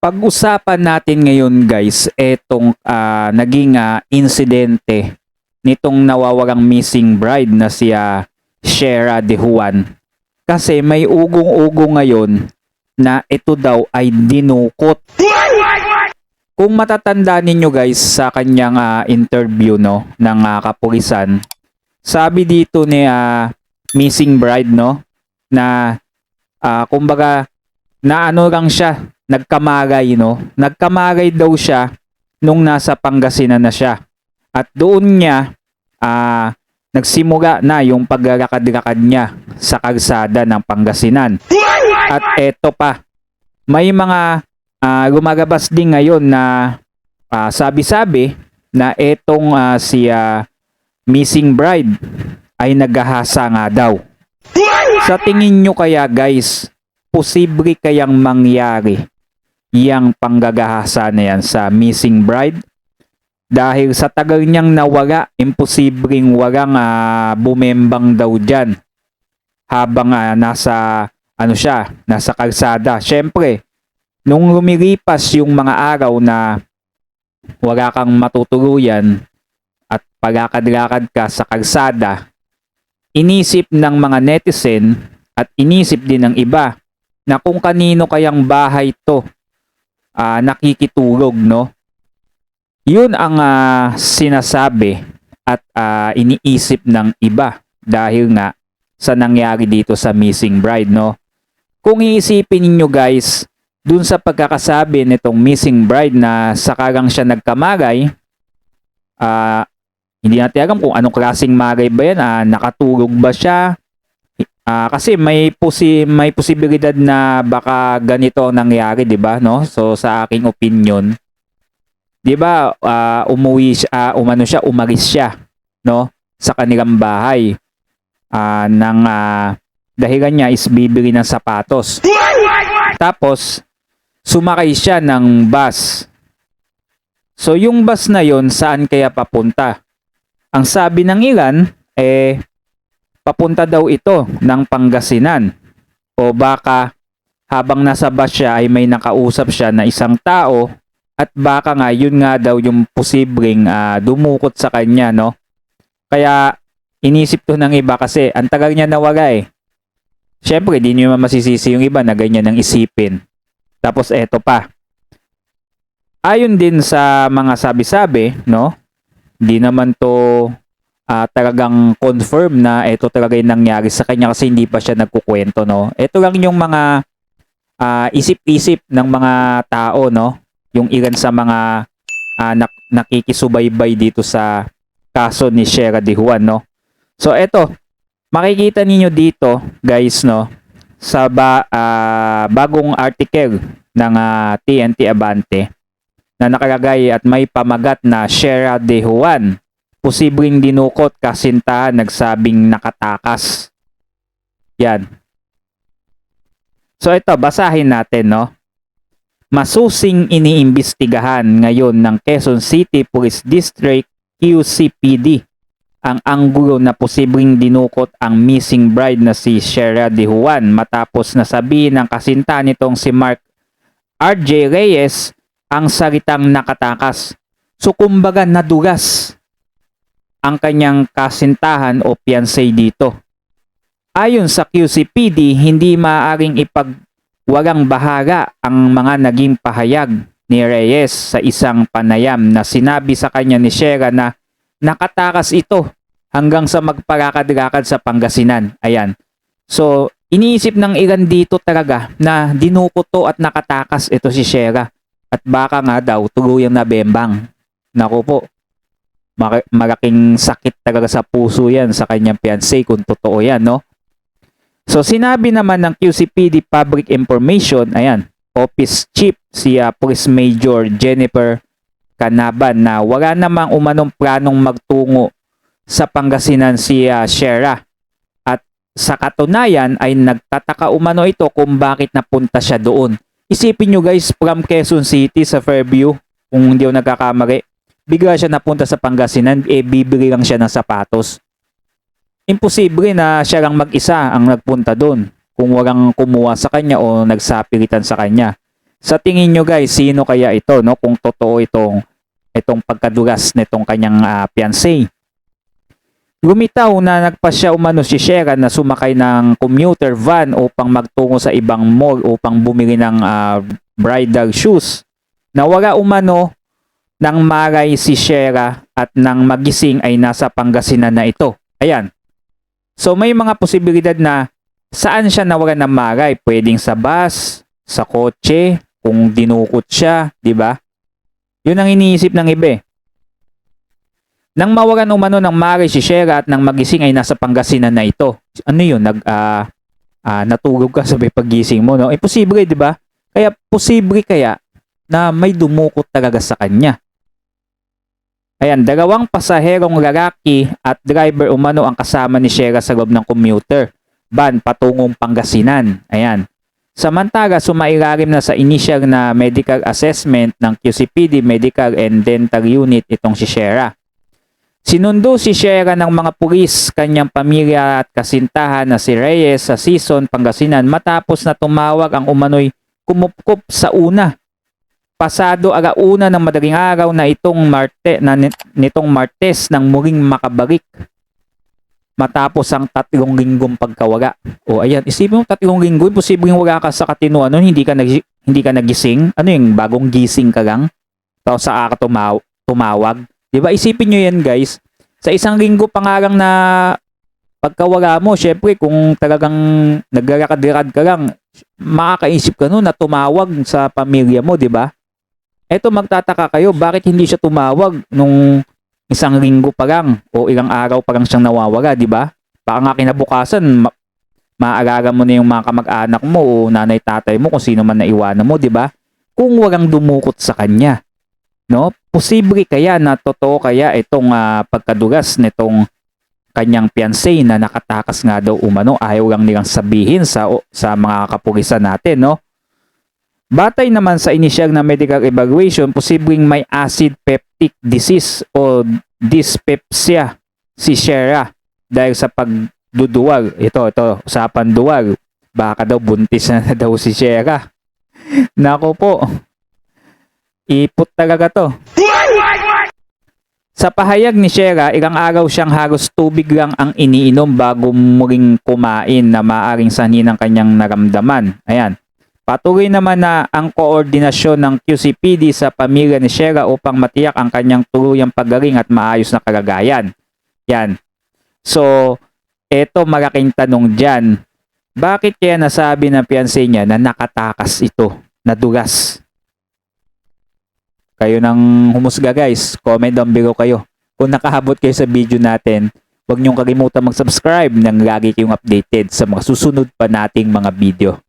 Pag-usapan natin ngayon guys, etong naging insidente nitong nawawalang missing bride na si Shera De Juan. Kasi may ugong-ugo ngayon na ito daw ay dinukot. Kung matatanda ninyo guys sa kanyang interview no ng kapulisan, sabi dito ni missing bride no na kumbaga na ano lang siya, nagkamagay no. Nagkamagay daw siya nung nasa Pangasinan na siya. At doon niya nagsimula na yung paglalakad-lakad niya sa kalsada ng Pangasinan. At eto pa, may mga lumagabas din ngayon na sabi-sabi na etong si missing bride ay naghahasa nga daw. Sa tingin nyo kaya guys, posible kayang mangyari yang panggagahasa na yan sa missing bride? Dahil sa tagal niyang nawala, imposibleng walang bumembang daw dyan habang nasa kalsada. Syempre, nung lumilipas yung mga araw na wala kang matutuluyan at palakad-lakad ka sa kalsada, inisip ng mga netizen at inisip din ng iba na kung kanino kayang bahay to nakikitulog, no? Yun ang sinasabi at iniisip ng iba dahil nga sa nangyari dito sa missing bride, no? Kung iisipin niyo guys, dun sa pagkakasabi nitong missing bride na sakalang siya nagkamagay, hindi natin alam kung anong klaseng magay ba yan, nakatulog ba siya? Kasi may posibilidad na baka ganito ang nangyari, 'di ba, no? So sa aking opinion, 'di ba, umalis siya, no, sa kanilang bahay. Dahilan niya is bibili ng sapatos. Tapos sumakay siya ng bus. So yung bus na 'yon, saan kaya papunta? Ang sabi ng ilan papunta daw ito ng Pangasinan, o baka habang nasa bus siya ay may nakausap siya na isang tao at baka nga yun nga daw yung posibleng dumukot sa kanya, no? Kaya inisip to ng iba kasi ang tagal niya nawala eh. Syempre di niyo masisisi yung iba na ganyan ang isipin. Tapos eto pa, ayon din sa mga sabi-sabi, no? Di naman to talagang confirm na ito talaga yung nangyari sa kanya kasi hindi pa siya nagkukwento, no? Ito lang yung mga isip-isip ng mga tao, no? Yung ilan sa mga nakikisubaybay dito sa kaso ni Shera De Juan, no? So ito, makikita ninyo dito guys, no, sa bagong article ng TNT Abante na nakalagay at may pamagat na Shera De Juan posibleng dinukot, kasintahan nagsabing nakatakas. Yan. So ito, basahin natin, no? Masusing iniimbestigahan ngayon ng Quezon City Police District QCPD ang anggulo na posibleng dinukot ang missing bride na si Shera De Juan matapos nasabihin ng kasintahan nitong si Mark RJ Reyes ang salitang nakatakas. So kumbaga nadugas ang kanyang kasintahan o fiancé dito. Ayon sa QCPD, hindi maaaring ipagwalang bahala ang mga naging pahayag ni Reyes sa isang panayam na sinabi sa kanya ni Shera na nakatakas ito hanggang sa magparakad-lakad sa Pangasinan. Ayan. So, iniisip ng ilan dito talaga na dinukot to at nakatakas ito si Shera. At baka nga daw tuluyang nabembang. Naku po. Malaking sakit talaga sa puso yan sa kanyang fiancé kung totoo yan, no? So sinabi naman ng QCPD Public Information, ayan, Office Chief si Police Major Jennifer Canaban na wala namang umanong planong magtungo sa Pangasinan si Shera. At sa katunayan ay nagtataka umano ito kung bakit napunta siya doon. Isipin nyo guys, from Quezon City sa Fairview, kung hindi ako nagkakamali, bigla siya napunta sa Pangasinan, bibili lang siya ng sapatos. Imposible na siya lang mag-isa ang nagpunta doon kung walang kumuha sa kanya o nagsapilitan sa kanya. Sa tingin nyo guys, sino kaya ito, no? Kung totoo itong pagkadulas nitong kanyang fiancé. Lumitaw na nagpasya umano si Shera na sumakay ng commuter van upang magtungo sa ibang mall upang bumili ng bridal shoes. Nawala umano nang maray si Shera at nang magising ay nasa Pangasinan na ito. Ayan. So may mga posibilidad na saan siya nawala ng maray. Pwedeng sa bus, sa kotse, kung dinukot siya, di ba? Yun ang iniisip ng iba. Nang mawalan umano ng maray si Shera at nang magising ay nasa Pangasinan na ito. Ano yun? Natulog ka sabay paggising mo, no? Posible, di ba? Kaya posible kaya na may dumukot talaga sa kanya. Ayan, 2 pasaherong lalaki at driver umano ang kasama ni Shera sa loob ng commuter van patungong Pangasinan. Ayan. Samantala, sumailalim na sa initial na medical assessment ng QCPD Medical and Dental Unit itong si Shera. Sinundo si Shera ng mga pulis, kanyang pamilya at kasintahan na si Reyes sa Sison, Pangasinan matapos na tumawag ang umano'y kumupkup sa una. Pasado alauna ng madaling araw na nitong Martes nang muling makabalik. Matapos ang 3 linggong pagkawala. O ayan, isipin mo 3 linggo, posibleng wala ka sa katinuan nun, hindi ka nagising. Ano yung bagong gising ka lang? Tapos sa ka tumawag. Diba? Isipin nyo yan guys. Sa 1 linggo pa nga lang na pagkawala mo, syempre kung talagang naglalakad-lakad ka lang, makakaisip ka nun na tumawag sa pamilya mo, diba? Eto, magtataka kayo, bakit hindi siya tumawag nung 1 linggo pa lang o ilang araw pa lang siyang nawawala, diba? Baka nga kinabukasan, maaalala mo na yung mga kamag-anak mo o nanay-tatay mo kung sino man naiwanan mo, diba? Kung walang dumukot sa kanya. No? Posible kaya na totoo kaya itong pagkadulas nitong kanyang fiancé na nakatakas nga daw umano, ayaw lang nilang sabihin sa mga kapulisan natin, no? Batay naman sa initial na medical evaluation, posibleng may acid peptic disease o dyspepsia si Shera dahil sa pagduduwag. Ito, usapan duwag. Baka daw buntis na daw si Shera. Nako po. Ipot talaga to. Sa pahayag ni Shera, ilang araw siyang halos tubig lang ang iniinom bago muling kumain na maaring sanhi ng kanyang naramdaman. Ayan. Patuloy naman na ang koordinasyon ng QCPD sa pamilya ni Shera upang matiyak ang kanyang tuluyang paggaling at maayos na kalagayan. Yan. So, eto malaking tanong dyan. Bakit kaya nasabi ng fiancé niya na nakatakas ito, nadulas? Kayo nang humusga guys. Comment down below kayo. Kung nakahabot kayo sa video natin, huwag niyong kalimutan mag-subscribe nang lagi kayong updated sa mga susunod pa nating mga video.